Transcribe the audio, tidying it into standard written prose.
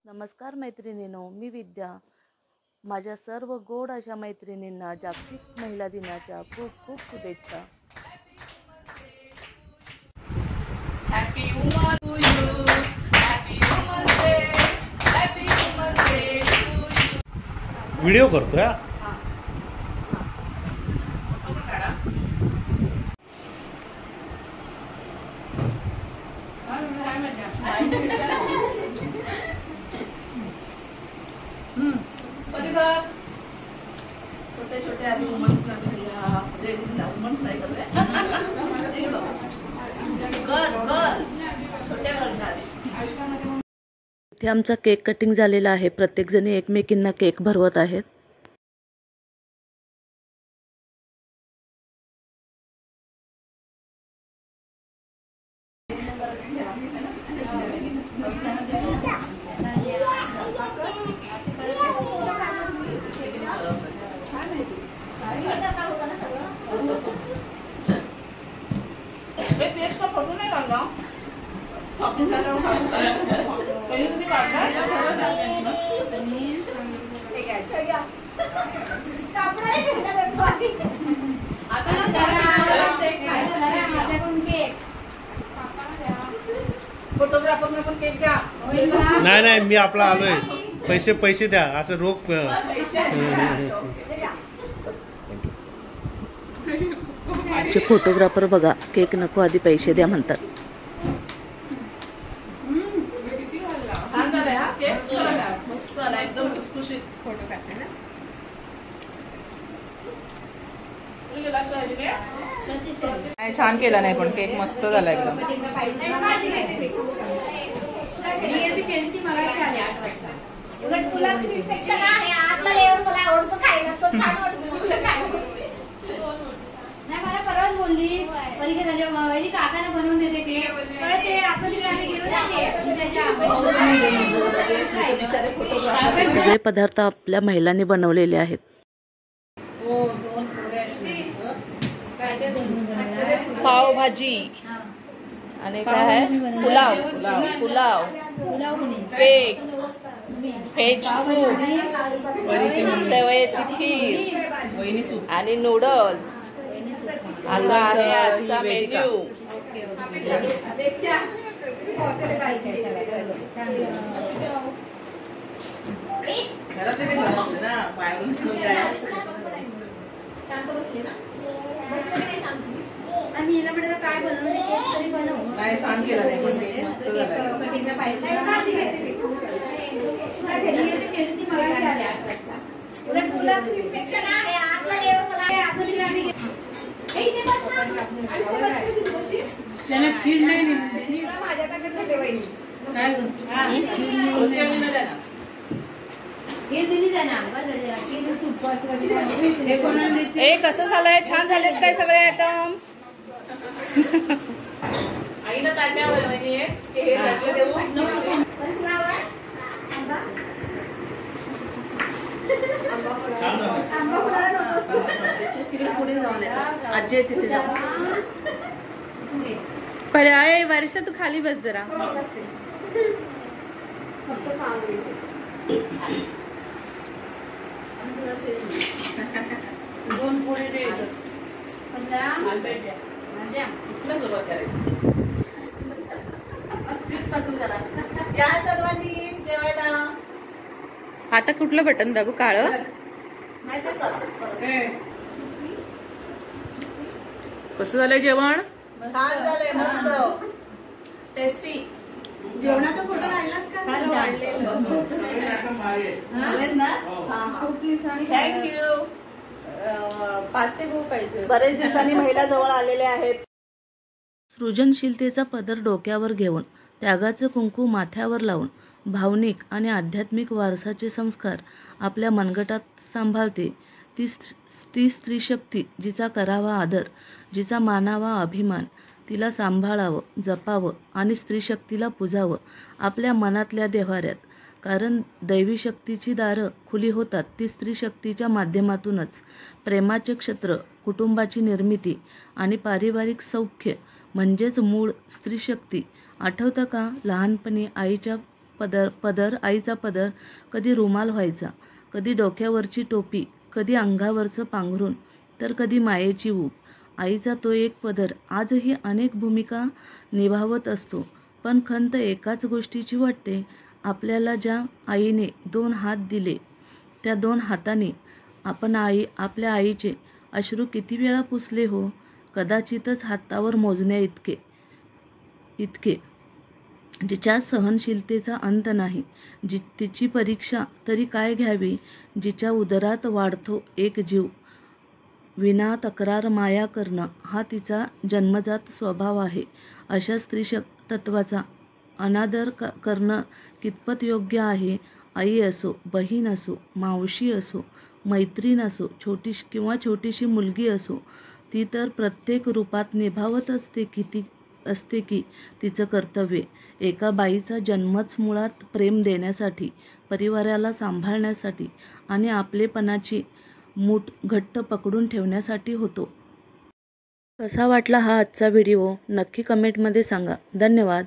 नमस्कार मैत्रिणींनो, मी विद्या. माझ्या सर्व गोड अशा मैत्रिणींना जागतिक महिला दिनाच्या खूप खूप शुभेच्छा. Happy woman to you, happy women's day, happy women's day to you. Video करतोय. छोटे छोटे आधी वुमन्स लेडीजला वुमन्स नाही करते. छोट्या गर्ल्स आधी. इथे आमचा केक कटिंग झालेला आहे. प्रत्येकजणी एकमेकींना केक भरवत आहेत. फोटो नाही काढला. पहिले तुम्ही काढला. फोटोग्राफर पण केक द्या. नाही नाही, मी आपला आलोय. पैसे द्या, असं रोख. आमचे फोटोग्राफर बघा, केक नको आधी पैसे द्या म्हणतात. छान झालाय हा केक. मस्त आला, एकदम खुसखुशीत. फोटो काढते ना. छान केला नाही पण केक मस्त झाला एकदम. मला परवाच बोलली परीक्षा झाली काकाने बनवून देते ते आपण तिकडे आम्ही गेलो सगळे पदार्थ आपल्या महिलांनी बनवलेले आहेत. पावभाजी आणि काय आहे, पुलाव, केक, व्हेज सूप, शेवयाची खीर आणि नूडल्स. असा आहे आजचा मेन्यू. आम्ही हिला म्हटलं काय बनवलं केक तरी बनवू. नाही छान केला नाही पण केक मस्त झाला. ए कसं झालंय, छान झालेत काय सगळे आयटम. आईला ताट्यावर म्हणजे हे सगळं देऊ. आजी तिथे जा. पर्याय वर्षा तू खाली बस जरा. दोन पोळी दे. सुरुवात करायची. या सर्वांनी जेवायला. आता कुठलं बटन दाबू, काळं? कसं झालंय जेवण? छान झालंय, मस्त टेस्टी. जेवणाचा फोटो काढलात का? खूप दिवसांनी. थँक्यू. बरेच दिवसांनी महिला जवळ आलेल्या आहेत. सृजनशीलतेचा पदर डोक्यावर घेऊन, त्यागाचं कुंकू माथ्यावर लावून, भावनिक आणि आध्यात्मिक वारसाचे संस्कार आपल्या मनगटात सांभाळते ती स्त्री शक्ती, जिचा करावा आदर, जिचा मानावा अभिमान. तिला सांभाळावं, जपावं आणि स्त्री शक्तीला पूजावं आपल्या मनातल्या देव्हाऱ्यात. कारण दैवी शक्तीची दारं खुली होतात ती स्त्री शक्तीच्या माध्यमातूनच. प्रेमाचे क्षत्र, कुटुंबाची निर्मिती आणि पारिवारिक सौख्य म्हणजेच मूळ स्त्री शक्ती. आठवतं का लहानपणी आईच्या पदर आईचा पदर कधी रुमाल व्हायचा, कधी डोक्यावरची टोपी, कधी अंगावरचं पांघरून, तर कधी मायेची ऊब. आईचा तो एक पदर आजही अनेक भूमिका निभावत असतो. पण खंत एकाच गोष्टीची वाटते, आपल्याला ज्या आईने 2 हात दिले, त्या 2 हातांनी आपण आपल्या आईचे अश्रू किती वेळा पुसले हो? कदाचितच हातावर मोजण्याइतके. जिच्या सहनशीलतेचा अंत नाही, तिची परीक्षा तरी काय घ्यावी, जिच्या उदरात वाढतो एक जीव. विना तक्रार माया करणं हा तिचा जन्मजात स्वभाव आहे. अशा स्त्री तत्वाचा अनादर करणं कितपत योग्य आहे? आई असो, बहीण असो, मावशी असो, मैत्रीण असो, छोटीशी मुलगी असो, ती तर प्रत्येक रूपात निभावत असते की तिचं कर्तव्य. एका बाईचा जन्मच मुळात प्रेम देण्यासाठी, परिवाराला सांभाळण्यासाठी आणि आपलेपणाची मूठ घट्ट पकडून ठेवण्यासाठी होतो. कसा वाटला हा आजचा व्हिडिओ नक्की कमेंटमध्ये सांगा. धन्यवाद.